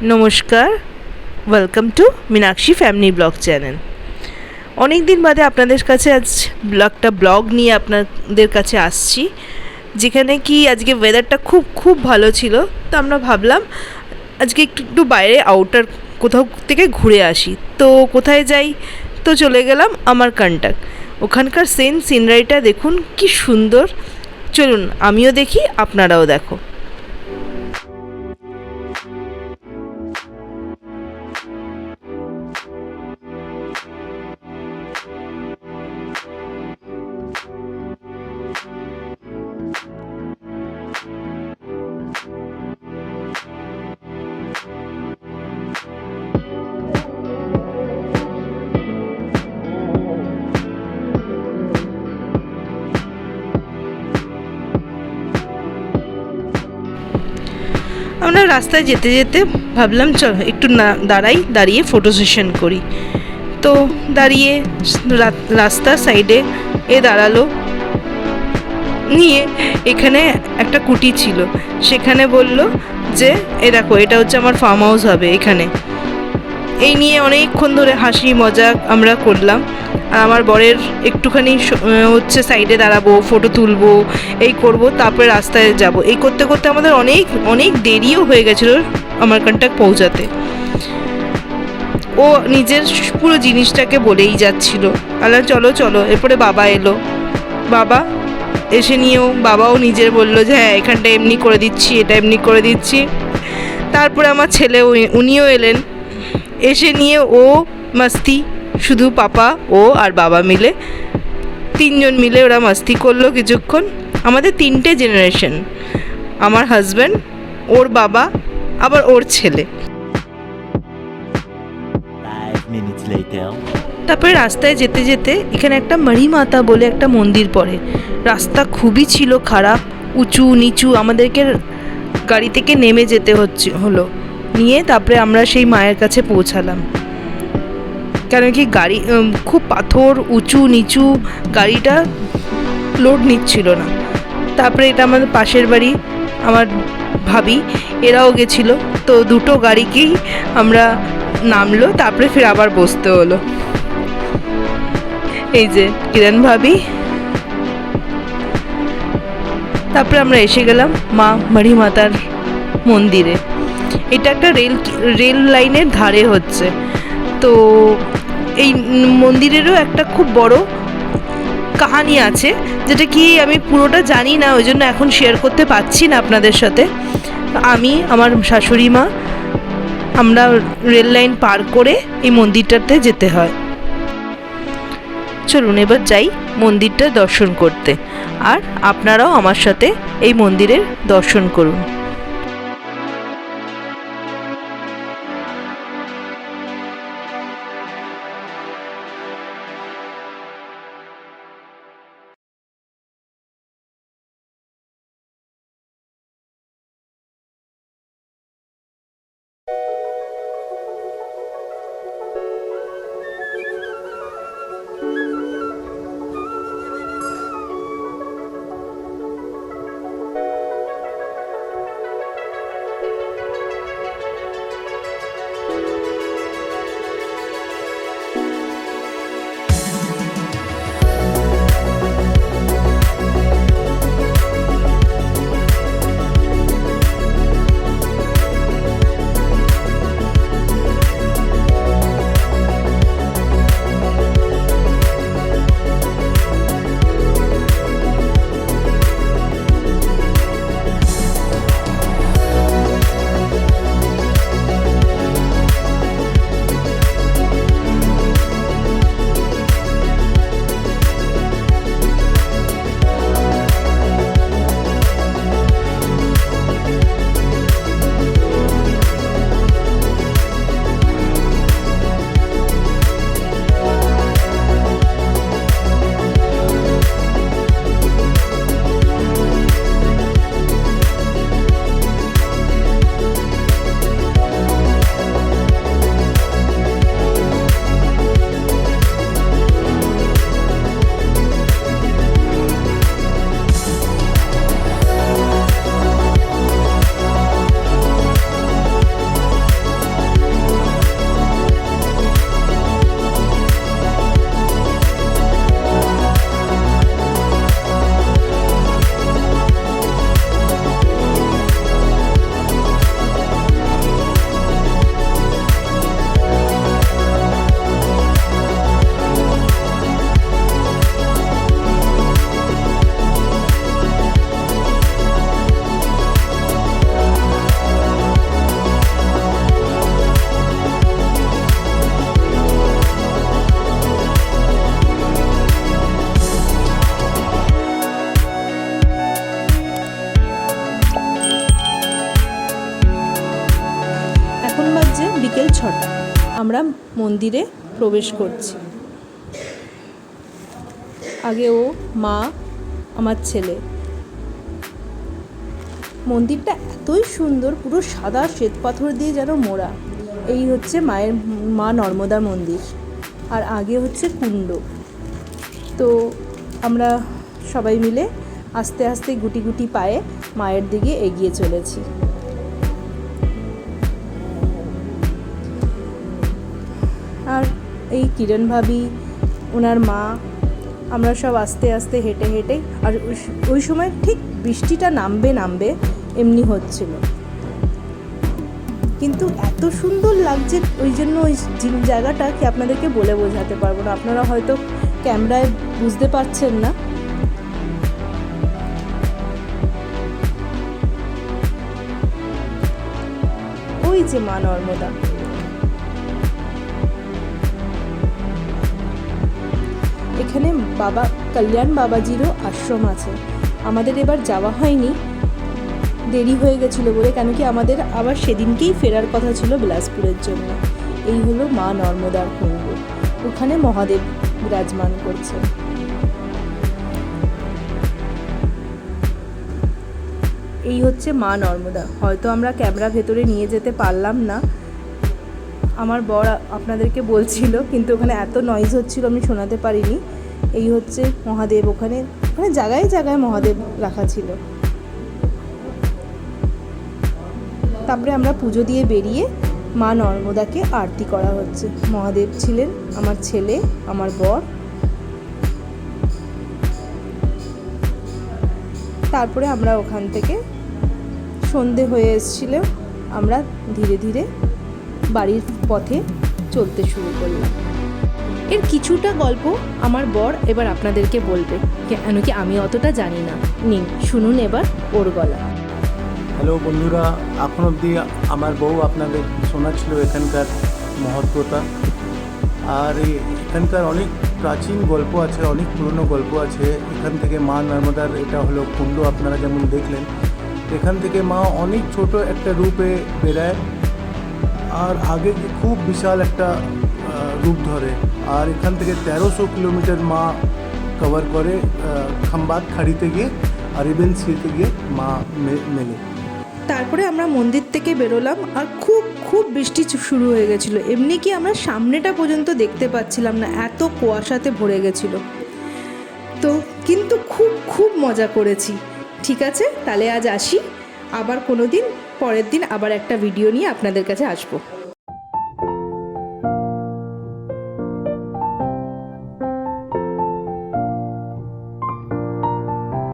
নমস্কার, welcome to Meenakshi family blog channel. অনেক দিন বাদে আপনাদের কাছে আজ ব্লগ নিয়ে আপনাদের কাছে আসছি, যেখানে কি আজকে ওয়েদারটা খুব খুব ভালো ছিল। তো আমরা ভাবলাম আজকে একটু বাইরে আউটার কোথাও থেকে ঘুরে আসি। তো কোথায় যাই? তো চলে গেলাম আমারকান্টক। ওখানকার সিনারিটা দেখুন কি সুন্দর। চলুন আমিও দেখি, আপনারাও দেখো। আমরা রাস্তায় যেতে যেতে ভাবলাম চল একটু দাঁড়িয়ে ফটো সেশন করি। তো দাঁড়িয়ে রাস্তার সাইডে দাঁড়ালো নিয়ে এখানে একটা কুটি ছিল, সেখানে বলল যে দেখো এটা হচ্ছে আমার ফার্ম হাউস হবে এখানে। এই নিয়ে অনেকক্ষণ ধরে হাসি মজাক আমরা করলাম। আর আমার বরের একটুখানি হচ্ছে সাইডে দাঁড়াবো, ফটো তুলবো, এই করব, তারপরে রাস্তায় যাব। এই করতে করতে আমাদের অনেক অনেক দেরিও হয়ে গেছিলো আমারকান্টক পৌঁছাতে। ও নিজের পুরো জিনিসটাকে বলেই যাচ্ছিল, আল্লাহ চলো চলো। এরপরে বাবা এলো, বাবা এসে নিয়েও বাবাও নিজের বললো যে হ্যাঁ এখানটা এমনি করে দিচ্ছি, এটা এমনি করে দিচ্ছি। তারপরে আমার ছেলে উনিও এলেন, এসে নিয়ে ও মাস্তি, শুধু পাপা ও আর বাবা মিলে তিনজন মিলে ওরা মাস্তি করলো কিছুক্ষণ। আমাদের তিনটে জেনারেশন, আমার হাজব্যান্ড, ওর বাবা, আবার ওর ছেলে। তারপরে রাস্তায় যেতে যেতে এখানে একটা মারি মাতা বলে একটা মন্দির পড়ে। রাস্তা খুবই ছিল খারাপ, উঁচু নিচু, আমাদেরকে গাড়ি থেকে নেমে যেতে হলো নিয়ে। তারপরে আমরা সেই মায়ের কাছে পৌঁছালাম, কারণ কি গাড়ি খুব পাথর, উঁচু নিচু, গাড়িটা লোড নিচ্ছিল না। তারপরে এটা আমাদের পাশের বাড়ি, আমার ভাবি, এরাও গেছিলো। তো দুটো গাড়িকেই আমরা নামলো, তারপরে ফির আবার বসতে হলো। এই যে কিরণ ভাবি। তারপরে আমরা এসে গেলাম মা মারি মাতার মন্দিরে। এটা একটা রেল লাইনের ধারে হচ্ছে। তো এই মন্দিরেরও একটা খুব বড় কাহিনী আছে, যেটা কি আমি পুরোটা জানি না, ওই জন্য এখন শেয়ার করতে পারছি না আপনাদের সাথে। আমি, আমার শাশুড়ি মা, আমরা রেল লাইন পার করে এই মন্দিরটাতে যেতে হয়। চলুন এবার যাই মন্দিরটা দর্শন করতে, আর আপনারাও আমার সাথে এই মন্দিরের দর্শন করুন। বাজছে বিকেল 6টা। আমরা মন্দিরে প্রবেশ করছি। আগে ও, মা, আমার ছেলে। মন্দিরটা এতই সুন্দর, পুরো সাদা শ্বেত পাথর দিয়ে যেন মোড়া। এই হচ্ছে মা নর্মদা মন্দির, আর আগে হচ্ছে কুণ্ড। তো আমরা সবাই মিলে আস্তে আস্তে গুটি গুটি পায়ে মায়ের দিকে এগিয়ে চলেছি। আর এই কিরণ ভাবি, ওনার মা, আমরা সব আস্তে আস্তে হেঁটে হেঁটে, আর ওই সময় ঠিক বৃষ্টিটা নামবে এমনি হচ্ছিল, কিন্তু এত সুন্দর লাগছে ওই জন্য ওই জায়গাটা কি আপনাদেরকে বলে বোঝাতে পারবো না। আপনারা হয়তো ক্যামেরায় বুঝতে পারছেন না। ওই যে মা নর্মদা। এখানে বাবা কল্যাণ বাবাজিরও আশ্রম আছে। আমাদের এবার যাওয়া হয়নি, দেরি হয়ে গেছিলো বলে, কেন কি আমাদের আবার সেদিনকেই ফেরার কথা ছিল বিলাসপুরের জন্য। এই হলো মা নর্মদার কুণ্ড, ওখানে মহাদেব বিরাজমান করছেন। এই হচ্ছে মা নর্মদা। হয়তো আমরা ক্যামেরা ভেতরে নিয়ে যেতে পারলাম না, আমার বর আপনাদেরকে বলছিল, কিন্তু ওখানে এত নয়েজ হচ্ছিল আমি শোনাতে পারিনি। এই হচ্ছে মহাদেব, ওখানে জায়গায় জায়গায় মহাদেব রাখা ছিল। তারপরে আমরা পুজো দিয়ে বেরিয়ে মা নর্মদাকে আরতি করা হচ্ছে। মহাদেব ছিলেন, আমার ছেলে, আমার বর। তারপরে আমরা ওখান থেকে সন্ধে হয়ে এসেছিল, আমরা ধীরে ধীরে বাড়ির পথে চলতে শুরু করলাম। এর কিছুটা গল্প আমার বর এবার আপনাদেরকে বলবে, কেন কি আমি অতটা জানি না। নিন শুনুন এবার ওর গলা। হ্যালো বন্ধুরা, এখন অবধি আমার বউ আপনাদের শোনাচ্ছিল এখানকার মহত্বতা। আর এখানকার অনেক প্রাচীন গল্প আছে, অনেক পুরনো গল্প আছে। এখান থেকে মা নর্মদার এটা হলো কুণ্ড, আপনারা যেমন দেখলেন। এখান থেকে মা অনেক ছোট একটা রূপে বেরায়, আর আগে খুব বিশাল একটা রূপ ধরে। আর এখান থেকে 1300 কিলোমিটার মা কভার করে খাম্বাত খাড়িতে গিয়ে আর রিবেন্সিতে গিয়ে মা মেলে। তারপরে আমরা মন্দির থেকে বেরোলাম, আর খুব খুব বৃষ্টি শুরু হয়ে গেছিলো। এমনি কি আমরা সামনেটা পর্যন্ত দেখতে পাচ্ছিলাম না, এত কুয়াশাতে ভরে গেছিলো। তো কিন্তু খুব খুব মজা করেছি। ঠিক আছে, তাহলে আজ আসি, আবার কোনো দিন পরের দিন আবার একটা ভিডিও নিয়ে আপনাদের কাছে আসবো।